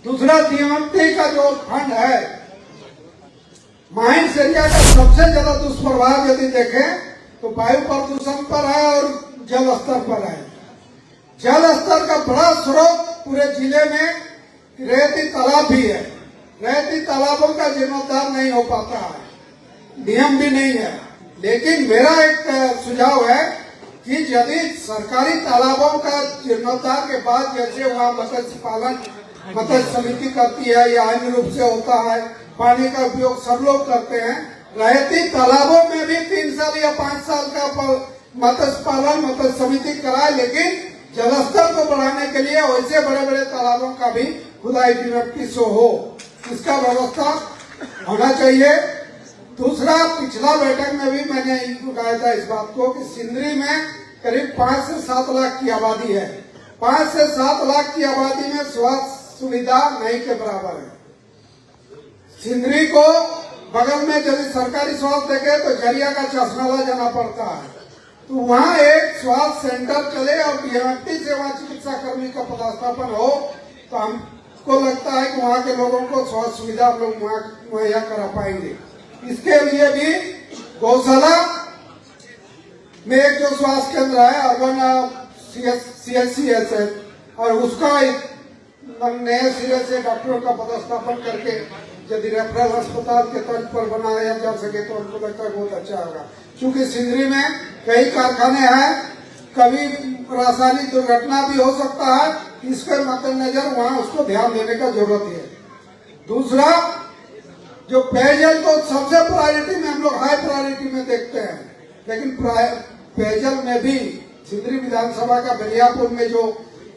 दूसरा डीएमटी का जो फंड है, माइंस एरिया का सबसे ज्यादा दुष्प्रभाव यदि देखें तो वायु प्रदूषण पर है और जल स्तर पर है। जल स्तर का बड़ा स्रोत पूरे जिले में रेती तालाब भी है। रेती तालाबों का जीर्णोद्धार नहीं हो पाता है, नियम भी नहीं है। लेकिन मेरा एक सुझाव है कि यदि सरकारी तालाबों का जीर्णोद्धार के बाद जैसे वहाँ मत्स्य पालन मत्स्य समिति करती है या अन्य रूप से होता है, पानी का उपयोग सब लोग करते हैं, रहती तालाबों में भी 3 साल या 5 साल का मत्स्य पालन मत्स्य समिति कराए, लेकिन जलस्तर को बढ़ाने के लिए वैसे बड़े बड़े तालाबों का भी खुदाई डीएमटी से हो, इसका व्यवस्था होना चाहिए। दूसरा, पिछला बैठक में भी मैंने उठाया था इस बात को कि सिंदरी में करीब 5 से 7 लाख की आबादी है। 5 से 7 लाख की आबादी में स्वास्थ्य सुविधा नहीं के बराबर है। सिंदरी को बगल में यदि सरकारी स्वास्थ्य देखे तो झरिया का चश्माला जाना पड़ता है, तो वहाँ एक स्वास्थ्य सेंटर चले और डीएमटी से वहाँ चिकित्सा कर्मी का पदस्थापन हो तो हमको लगता है कि वहाँ के लोगों को स्वास्थ्य सुविधा हम लोग मुहैया करा पाएंगे। इसके लिए भी गौशाला में एक जो स्वास्थ्य केंद्र है अर्बन CHCS है और उसका नए सिरे से डॉक्टरों का पदस्थापन करके यदि रेफरल अस्पताल के तर्ज पर बनाया जा सके तो उनको लगता है बहुत अच्छा होगा। क्योंकि सिंदरी में कई कारखाने हैं, कभी रासायनिक दुर्घटना भी हो सकता है, इसके मद्देनजर वहाँ उसको ध्यान देने का जरूरत है। दूसरा, जो पेयजल को सबसे प्रायोरिटी में हम लोग हाई प्रायोरिटी में देखते हैं, लेकिन पेयजल में भी सिंदरी विधानसभा का बलियापुर में जो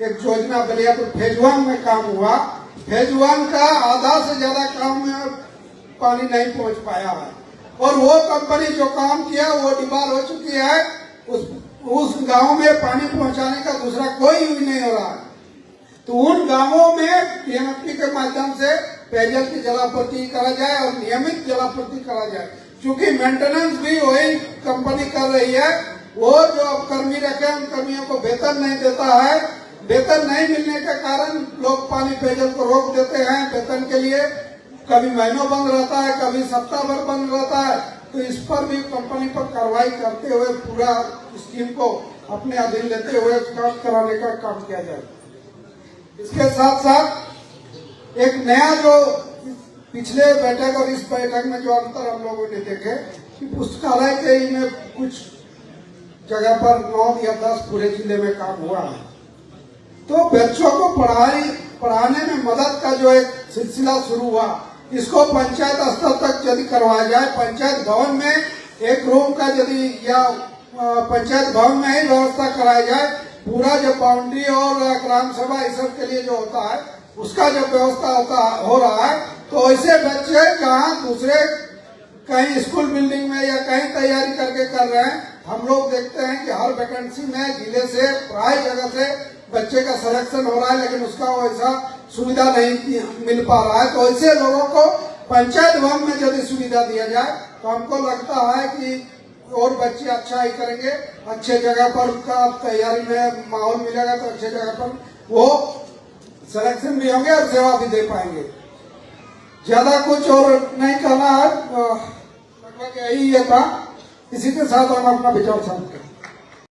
एक योजना बलियापुर फेज 1 में काम हुआ, फेज 1 का आधा से ज्यादा काम में पानी नहीं पहुंच पाया है और वो कंपनी जो काम किया वो डिबार हो चुकी है। उस गांव में पानी पहुंचाने का दूसरा कोई यूज नहीं हो रहा है। तो उन गांवों में डीएमटी के माध्यम से पेयजल की जलापूर्ति करा जाए और नियमित जलापूर्ति करा जाए। क्योंकि मेंटेनेंस भी वही कंपनी कर रही है, वो जो अब कर्मी रखे उन कर्मियों को वेतन नहीं देता है। वेतन नहीं मिलने के कारण लोग पानी पेयजल को रोक देते हैं वेतन के लिए, कभी महीनों बंद रहता है, कभी सप्ताह भर बंद रहता है। तो इस पर भी कंपनी पर कार्रवाई करते हुए पूरा स्कीम को अपने अधीन लेते हुए काम कराने का काम किया जाए। इसके साथ साथ एक नया जो पिछले बैठक और इस बैठक में जो अंतर हम लोगों ने देखे कि पुस्तकालय के में कुछ जगह पर 9 या 10 पूरे जिले में काम हुआ है, तो बच्चों को पढ़ाने में मदद का जो एक सिलसिला शुरू हुआ, इसको पंचायत स्तर तक यदि करवाया जाए, पंचायत भवन में एक रूम का यदि या पंचायत भवन में ही व्यवस्था कराया जाए, पूरा जो बाउंड्री और ग्राम सभा इस सब के लिए जो होता है उसका जो व्यवस्था हो रहा है, तो ऐसे बच्चे जहाँ दूसरे कहीं स्कूल बिल्डिंग में या कहीं तैयारी करके कर रहे हैं, हम लोग देखते हैं कि हर वैकेंसी में जिले से प्राय जगह से बच्चे का सिलेक्शन हो रहा है, लेकिन उसका वैसा सुविधा नहीं मिल पा रहा है। तो ऐसे लोगों को पंचायत भवन में यदि सुविधा दिया जाए तो हमको लगता है कि और बच्चे अच्छा ही करेंगे, अच्छे जगह पर उनका तैयारी में माहौल मिलेगा तो अच्छे जगह पर वो सिलेक्शन भी होंगे और सेवा भी दे पाएंगे। ज्यादा कुछ और नहीं कहना है, लगभग यही था। इसी के साथ हम अपना विचार समाप्त करें।